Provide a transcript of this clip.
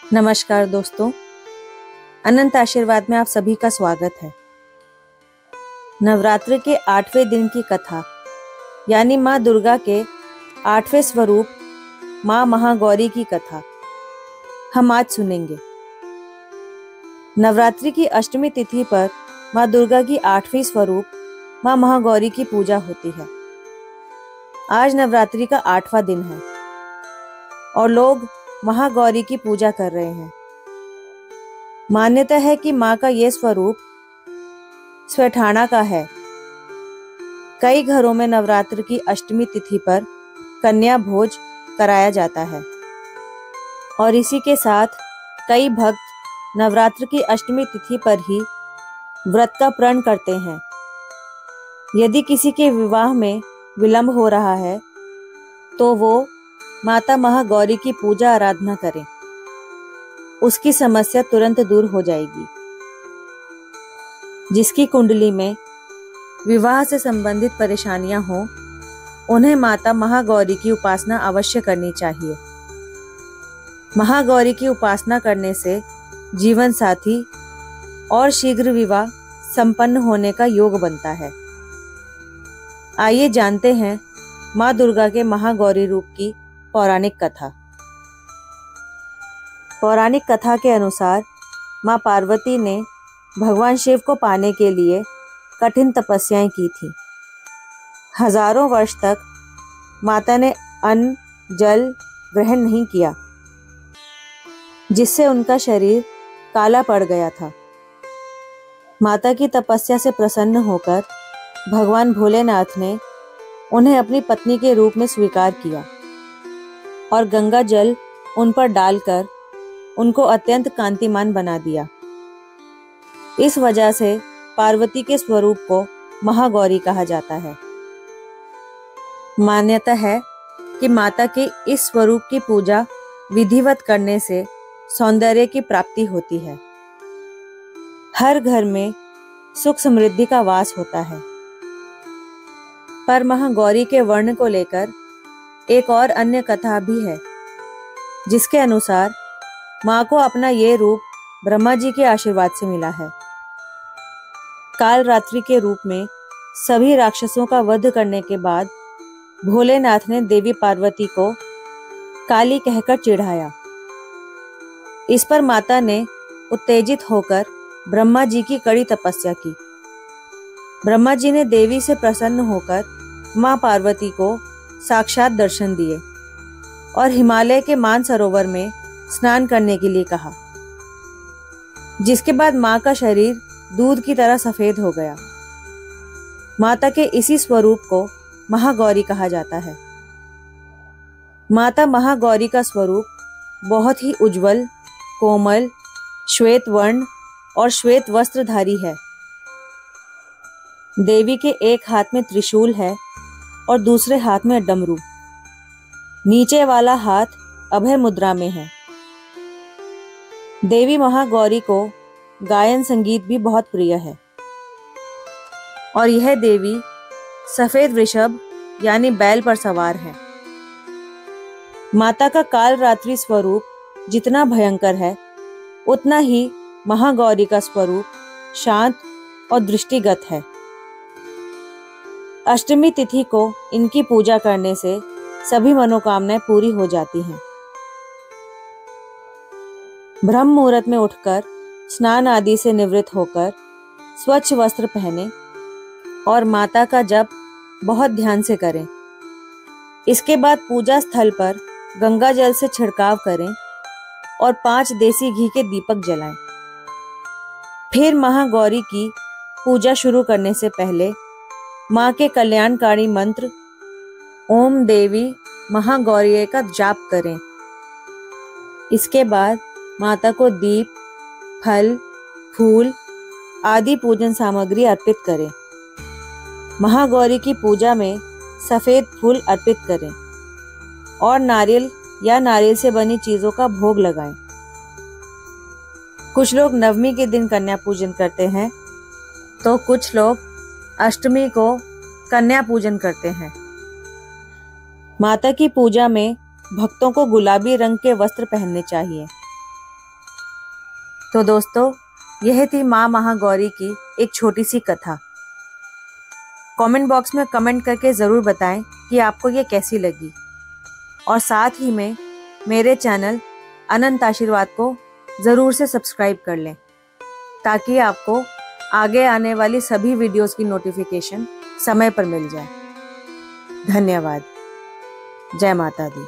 नमस्कार दोस्तों, अनंत आशीर्वाद में आप सभी का स्वागत है। नवरात्र के 8वें दिन की कथा यानी माँ दुर्गा के 8वें स्वरूप माँ महागौरी की कथा हम आज सुनेंगे। नवरात्रि की अष्टमी तिथि पर माँ दुर्गा की 8वीं स्वरूप माँ महागौरी की पूजा होती है। आज नवरात्रि का 8वां दिन है और लोग महागौरी की पूजा कर रहे हैं। मान्यता है कि माँ का यह स्वरूप स्वठाणा का है। कई घरों में नवरात्र की अष्टमी तिथि पर कन्या भोज कराया जाता है और इसी के साथ कई भक्त नवरात्र की अष्टमी तिथि पर ही व्रत का प्रण करते हैं। यदि किसी के विवाह में विलंब हो रहा है तो वो माता महागौरी की पूजा आराधना करें, उसकी समस्या तुरंत दूर हो जाएगी। जिसकी कुंडली में विवाह से संबंधित परेशानियां हो, उन्हें माता महागौरी की उपासना अवश्य करनी चाहिए। महागौरी की उपासना करने से जीवन साथी और शीघ्र विवाह संपन्न होने का योग बनता है। आइए जानते हैं माँ दुर्गा के महागौरी रूप की पौराणिक कथा। पौराणिक कथा के अनुसार माँ पार्वती ने भगवान शिव को पाने के लिए कठिन तपस्याएं की थी। हजारों वर्ष तक माता ने अन्न जल ग्रहण नहीं किया, जिससे उनका शरीर काला पड़ गया था। माता की तपस्या से प्रसन्न होकर भगवान भोलेनाथ ने उन्हें अपनी पत्नी के रूप में स्वीकार किया और गंगा जल उन पर डालकर उनको अत्यंत कांतिमान बना दिया। इस वजह से पार्वती के स्वरूप को महागौरी कहा जाता है। मान्यता है कि माता के इस स्वरूप की पूजा विधिवत करने से सौंदर्य की प्राप्ति होती है। हर घर में सुख समृद्धि का वास होता है। पर महागौरी के वर्ण को लेकर एक और अन्य कथा भी है, जिसके अनुसार माँ को अपना ये रूप ब्रह्मा जी के आशीर्वाद से मिला है। काल रात्रि के रूप में सभी राक्षसों का वध करने के बाद भोलेनाथ ने देवी पार्वती को काली कहकर चिढ़ाया। इस पर माता ने उत्तेजित होकर ब्रह्मा जी की कड़ी तपस्या की। ब्रह्मा जी ने देवी से प्रसन्न होकर माँ पार्वती को साक्षात दर्शन दिए और हिमालय के मानसरोवर में स्नान करने के लिए कहा, जिसके बाद माँ का शरीर दूध की तरह सफेद हो गया। माता के इसी स्वरूप को महागौरी कहा जाता है। माता महागौरी का स्वरूप बहुत ही उज्जवल, कोमल, श्वेत वर्ण और श्वेत वस्त्रधारी है। देवी के एक हाथ में त्रिशूल है और दूसरे हाथ में डमरू। नीचे वाला हाथ अभय मुद्रा में है। देवी महागौरी को गायन संगीत भी बहुत प्रिय है और यह देवी सफेद वृषभ यानी बैल पर सवार है। माता का काल रात्रि स्वरूप जितना भयंकर है, उतना ही महागौरी का स्वरूप शांत और दृष्टिगत है। अष्टमी तिथि को इनकी पूजा करने से सभी मनोकामनाएं पूरी हो जाती हैं। ब्रह्म मुहूर्त में उठकर स्नान आदि से निवृत्त होकर स्वच्छ वस्त्र पहने और माता का जप बहुत ध्यान से करें। इसके बाद पूजा स्थल पर गंगा जल से छिड़काव करें और 5 देसी घी के दीपक जलाएं। फिर महागौरी की पूजा शुरू करने से पहले माँ के कल्याणकारी मंत्र ओम देवी महागौरी का जाप करें। इसके बाद माता को दीप, फल, फूल आदि पूजन सामग्री अर्पित करें। महागौरी की पूजा में सफेद फूल अर्पित करें और नारियल या नारियल से बनी चीजों का भोग लगाएं। कुछ लोग नवमी के दिन कन्या पूजन करते हैं तो कुछ लोग अष्टमी को कन्या पूजन करते हैं। माता की पूजा में भक्तों को गुलाबी रंग के वस्त्र पहनने चाहिए। तो दोस्तों, यह थी माँ महागौरी की एक छोटी सी कथा। कमेंट बॉक्स में कमेंट करके ज़रूर बताएं कि आपको ये कैसी लगी, और साथ ही में मेरे चैनल अनंत आशीर्वाद को ज़रूर से सब्सक्राइब कर लें, ताकि आपको आगे आने वाली सभी वीडियोस की नोटिफिकेशन समय पर मिल जाए। धन्यवाद। जय माता दी।